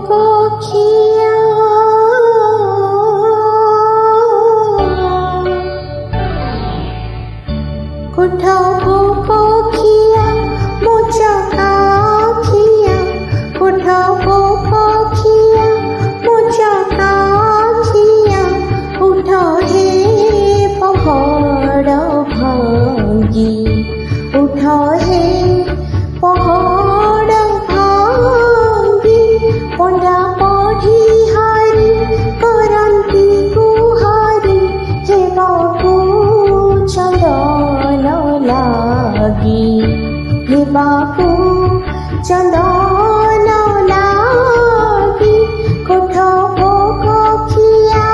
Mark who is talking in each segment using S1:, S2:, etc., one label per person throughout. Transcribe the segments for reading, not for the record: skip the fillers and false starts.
S1: কখিয়া কোঠাবো কখিয়া মোচা কাখিয়া কোঠাবো কখিয়া মোচা কাখিয়া উঠা হে পহড় ভাঙ্গি উঠা হে পহড় ভাঙ্গি পଣ୍ଡା ପଢ଼ି ହାରି କରନ୍ତି ଗୁହାରି ହେବାକୁ ଚନ୍ଦନ ଲାଗି ହେବାକୁ ଚନ୍ଦନ ଲାଗି କୋଠବୋ କଖିଆ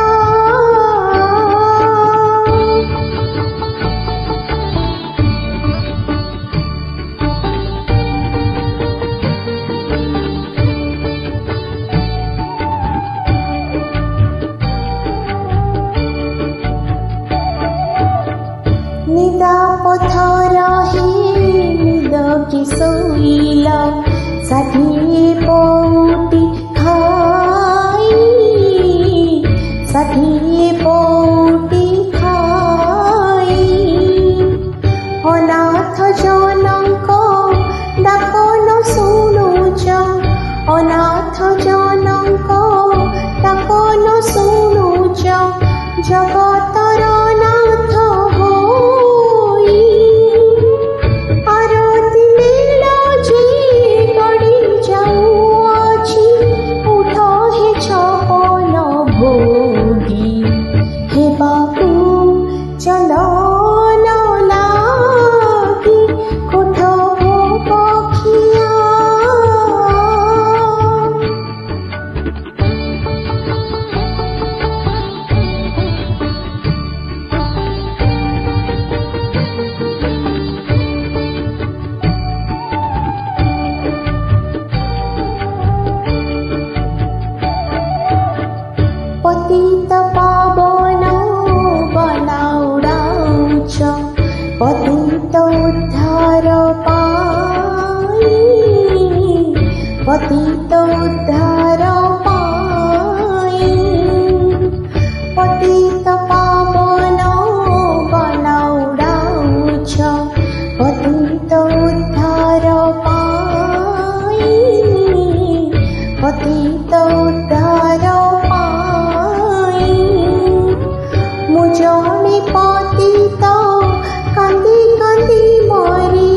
S1: निदा पथर हे निद कि शोइला साठी पौटी खाई साठी पौटी खाई अनाथ जनक डाक न शुणुच अनाथ जनक डाक न शुणुच जगतर नाथ চন্দন লাগি কোঠবো কখিয়া পতিত পাবন বনাউড়াউছ পতিত উদ্ধার পাই পতিত উদ্ধার পাই পতিত পাবন বনাউড়াউছ পতিত উদ্ধার পাই পতিত উদ্ধার জনে পতিত কান্দি কান্দি মরি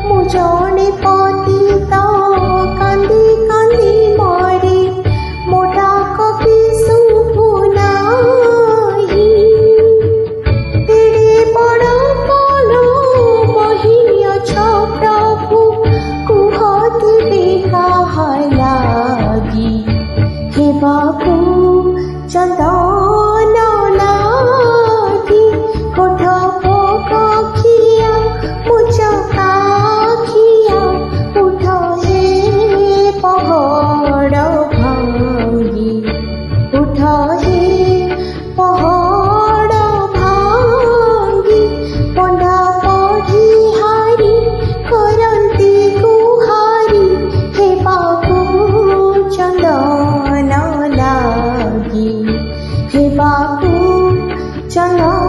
S1: মু জনে পতিত কান্দি কান্দি মরি মোটা কপি শুভু নাহি এড়ে বড় বড় বহিয়ছ প্রভু কুহতিবে কাহা লাগি হেବାକୁ চন্দন লাগি কোঠবো কখিয়া মোচা কাখিয়া উঠ হে পহড় ভাঙ্গি উঠ হে পহড় ভাঙ্গি পଣ୍ଡା ପଢ଼ି ହାରି କରନ୍ତି ଗୁହାରି ହେବାକୁ ଚନ୍ଦନ ଲାଗି ହେବାକୁ ଚନ୍ଦନ